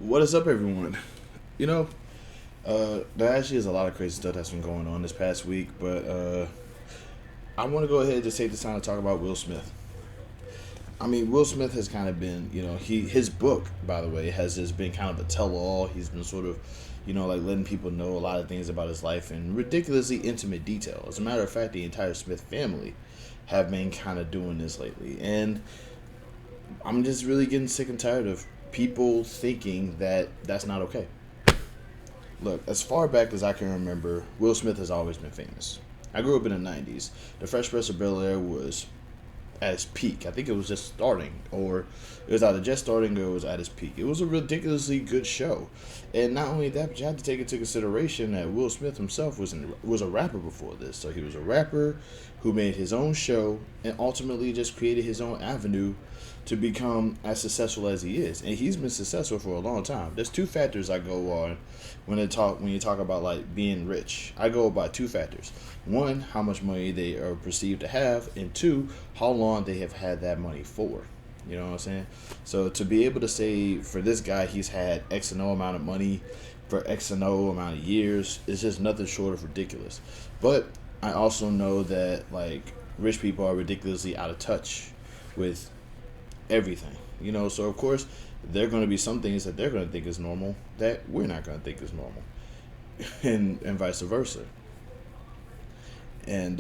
What is up, everyone? You know, there actually is a lot of crazy stuff that's been going on this past week, but I want to go ahead and just take this time to talk about Will Smith. I mean, Will Smith has kind of been, his book, by the way, has just been kind of a tell-all. He's been sort of, like letting people know a lot of things about his life in ridiculously intimate detail. As a matter of fact, the entire Smith family have been kind of doing this lately, and I'm just really getting sick and tired of people thinking that that's not okay. Look, as far back as I can remember, Will Smith has always been famous. I grew up in the 90s. The Fresh Prince of Bel-Air was at its peak. I think it was just starting, or it was either just starting or it was at its peak. It was a ridiculously good show. And not only that, but you had to take into consideration that Will Smith himself was a rapper before this. So he was a rapper who made his own show and ultimately just created his own avenue to become as successful as he is. And he's been successful for a long time. There's two factors I go on when you talk about like being rich. I go by two factors. One, how much money they are perceived to have, and two, how long they have had that money for. You know what I'm saying? So to be able to say for this guy he's had X and O amount of money for X and O amount of years is just nothing short of ridiculous. But I also know that like rich people are ridiculously out of touch with everything. So of course there are going to be some things that they're going to think is normal that we're not going to think is normal, and vice versa. And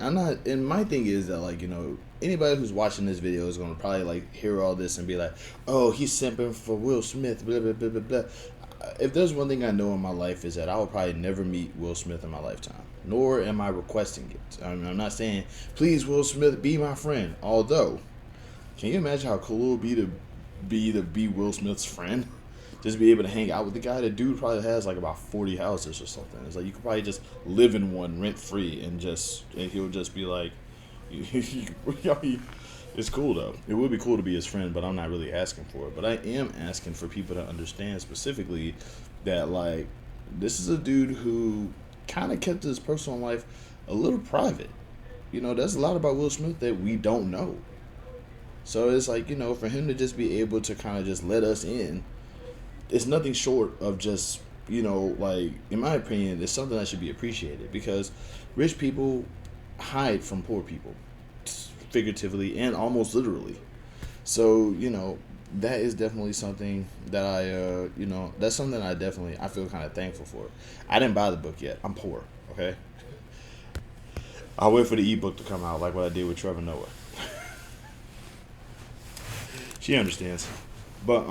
I'm not. And my thing is that like anybody who's watching this video is going to probably like hear all this and be like, oh, he's simping for Will Smith, blah blah blah blah blah. If there's one thing I know in my life is that I will probably never meet Will Smith in my lifetime, nor am I requesting it. I mean, I'm not saying please Will Smith be my friend, although. Can you imagine how cool it would be to be Will Smith's friend? Just be able to hang out with the guy. The dude probably has like about 40 houses or something. It's like you could probably just live in one rent free and he'll just be like, it's cool though. It would be cool to be his friend, but I'm not really asking for it. But I am asking for people to understand specifically that like this is a dude who kind of kept his personal life a little private. There's a lot about Will Smith that we don't know. So it's like, for him to just be able to kind of just let us in, it's nothing short of just, like, in my opinion, it's something that should be appreciated because rich people hide from poor people, figuratively and almost literally. So, that is definitely something that that's something I feel kind of thankful for. I didn't buy the book yet. I'm poor, okay? I'll wait for the ebook to come out like what I did with Trevor Noah. She understands. But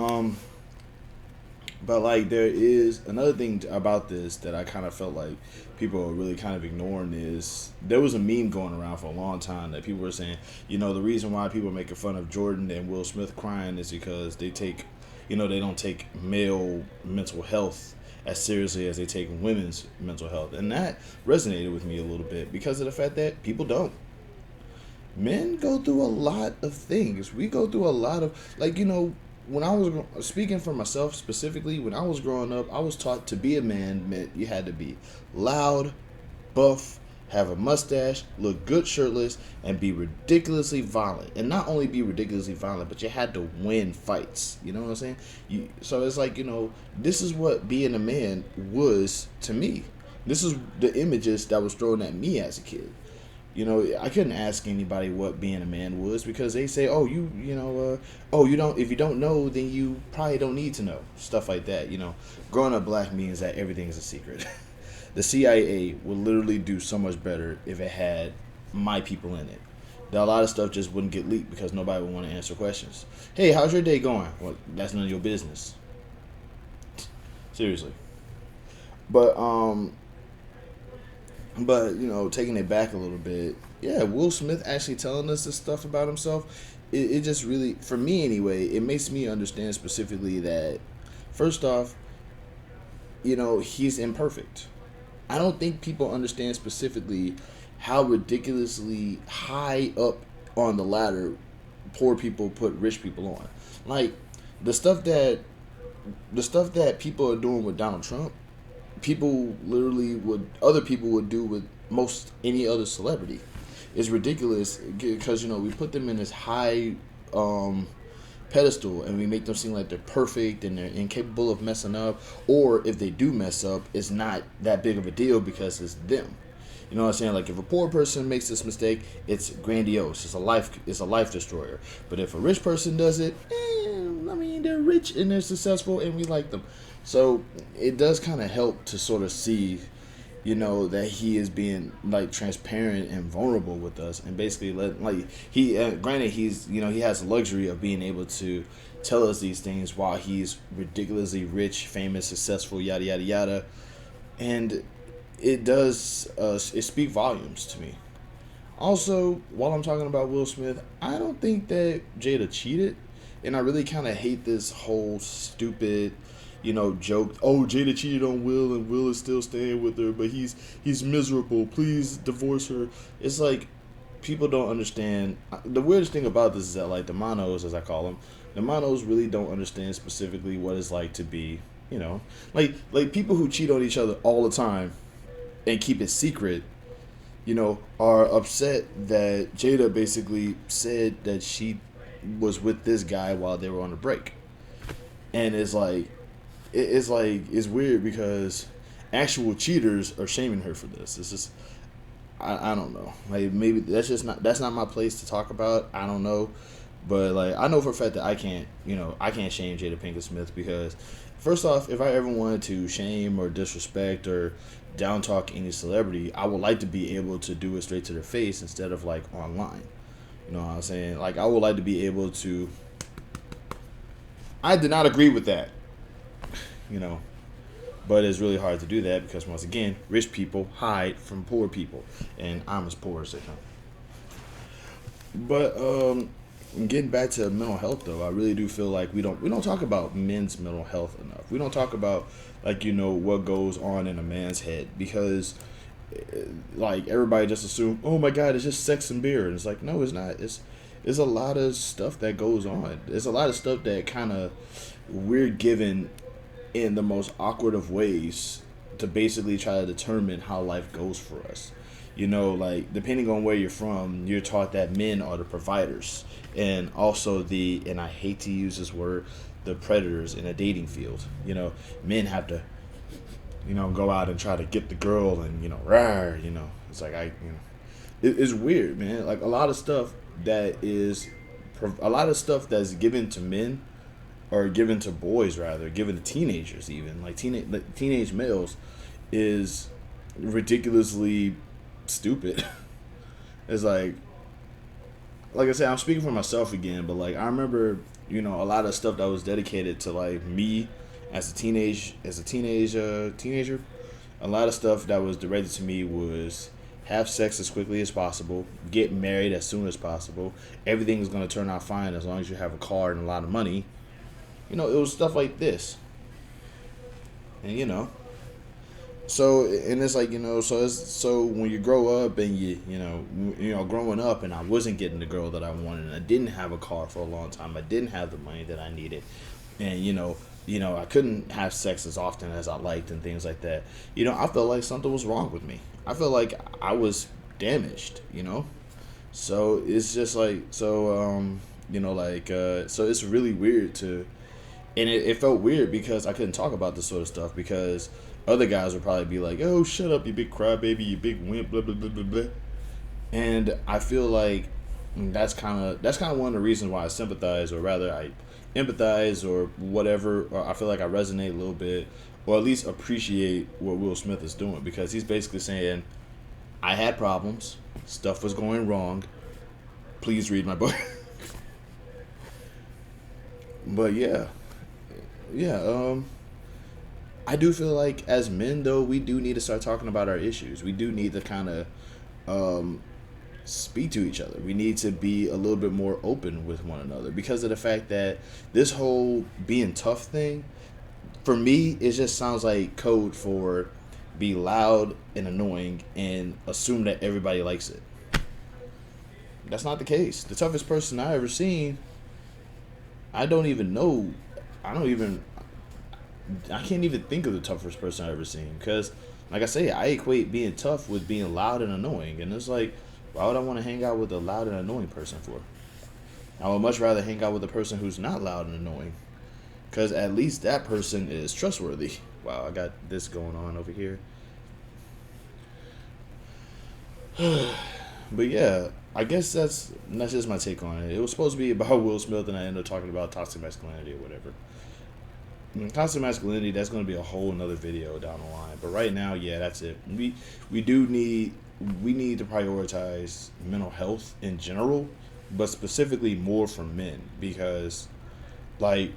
like there is another thing about this that I kind of felt like people are really kind of ignoring is there was a meme going around for a long time that people were saying, the reason why people are making fun of Jordan and Will Smith crying is because they take, they don't take male mental health as seriously as they take women's mental health. And that resonated with me a little bit because of the fact that people don't. Men go through a lot of things. We go through a lot of, like, when I was speaking for myself specifically, when I was growing up, I was taught to be a man meant you had to be loud, buff, have a mustache, look good shirtless, and be ridiculously violent. And not only be ridiculously violent, but you had to win fights. You know what I'm saying? So it's like, this is what being a man was to me. This is the images that was thrown at me as a kid. I couldn't ask anybody what being a man was because they say, oh, you don't, if you don't know, then you probably don't need to know. Stuff like that, Growing up black means that everything is a secret. The CIA would literally do so much better if it had my people in it. That a lot of stuff just wouldn't get leaked because nobody would want to answer questions. Hey, how's your day going? Well, that's none of your business. Seriously. But, taking it back a little bit, yeah, Will Smith actually telling us this stuff about himself, it just really, for me anyway, it makes me understand specifically that, first off, he's imperfect. I don't think people understand specifically how ridiculously high up on the ladder poor people put rich people on. Like, the stuff that people are doing with Donald Trump, other people would do with most any other celebrity. It's ridiculous because we put them in this high pedestal and we make them seem like they're perfect and they're incapable of messing up, or if they do mess up, it's not that big of a deal because it's them. You know what I'm saying? Like if a poor person makes this mistake, it's grandiose. It's a life destroyer. But if a rich person does it, I mean they're rich and they're successful and we like them. So it does kind of help to sort of see, that he is being like transparent and vulnerable with us, and basically granted he has the luxury of being able to tell us these things while he's ridiculously rich, famous, successful, yada yada yada, and it does it speak volumes to me. Also, while I'm talking about Will Smith, I don't think that Jada cheated, and I really kind of hate this whole stupid joke. Oh, Jada cheated on Will, and Will is still staying with her, but he's miserable. Please divorce her. It's like people don't understand. The weirdest thing about this is that like the monos, as I call them, the monos really don't understand specifically what it's like to be, like people who cheat on each other all the time and keep it secret. Are upset that Jada basically said that she was with this guy while they were on a break, and it's weird because actual cheaters are shaming her for this. It's just I don't know. Like maybe that's not my place to talk about. I don't know, but like I know for a fact that I can't shame Jada Pinkett-Smith because first off, if I ever wanted to shame or disrespect or down talk any celebrity, I would like to be able to do it straight to their face instead of like online. You know what I'm saying? Like I would like to be able to. I did not agree with that. But it's really hard to do that because once again, rich people hide from poor people, and I'm as poor as they come. But getting back to mental health though, I really do feel like we don't talk about men's mental health enough. We don't talk about what goes on in a man's head because like everybody just assume, oh my God, it's just sex and beer, and it's like no, it's not. It's a lot of stuff that goes on. There's a lot of stuff that kind of we're given in the most awkward of ways to basically try to determine how life goes for us. Like depending on where you're from, you're taught that men are the providers and also and I hate to use this word, the predators in a dating field. Men have to, go out and try to get the girl and, rawr, it's like it's weird, man. Like a lot of stuff that's given to men or given to boys rather, given to teenagers even, like teenage males is ridiculously stupid. It's like I said, I'm speaking for myself again, but like I remember, a lot of stuff that was dedicated to like me as a teenager. A lot of stuff that was directed to me was have sex as quickly as possible, get married as soon as possible. Everything's gonna turn out fine as long as you have a car and a lot of money. It was stuff like this. And so and it's like so when you grow up and growing up and I wasn't getting the girl that I wanted and I didn't have a car for a long time, I didn't have the money that I needed, and I couldn't have sex as often as I liked and things like that. I felt like something was wrong with me. I felt like I was damaged. So it's just like so it's really weird to. And it felt weird because I couldn't talk about this sort of stuff because other guys would probably be like, oh, shut up, you big crybaby, you big wimp, blah, blah, blah, blah, blah. And I feel like that's kind of one of the reasons why I sympathize, or rather I empathize or whatever, or I feel like I resonate a little bit, or at least appreciate what Will Smith is doing, because he's basically saying, I had problems, stuff was going wrong, please read my book. But yeah, I do feel like as men though, we do need to start talking about our issues. We do need to kind of speak to each other. We need to be a little bit more open with one another because of the fact that this whole being tough thing, for me, it just sounds like code for be loud and annoying and assume that everybody likes it. That's not the case. The toughest person I ever seen, I can't even think of the toughest person I've ever seen. Because, like I say, I equate being tough with being loud and annoying. And it's like, why would I want to hang out with a loud and annoying person for? I would much rather hang out with a person who's not loud and annoying, because at least that person is trustworthy. Wow, I got this going on over here. But yeah, I guess that's just my take on it. It was supposed to be about Will Smith, and I ended up talking about toxic masculinity or whatever. Toxic masculinity, that's going to be a whole another video down the line. But right now, yeah, that's it. We do need we need to prioritize mental health in general, but specifically more for men because, like,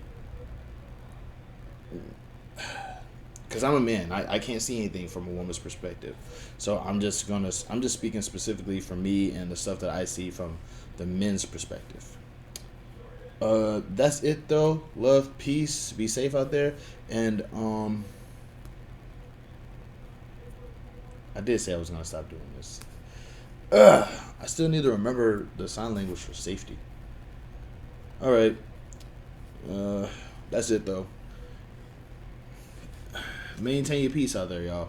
because I'm a man, I can't see anything from a woman's perspective. So I'm just speaking specifically for me and the stuff that I see from the men's perspective. That's it though. Love, peace, be safe out there, and I did say I was gonna stop doing this. I still need to remember the sign language for safety. All right. That's it though. Maintain your peace out there, y'all.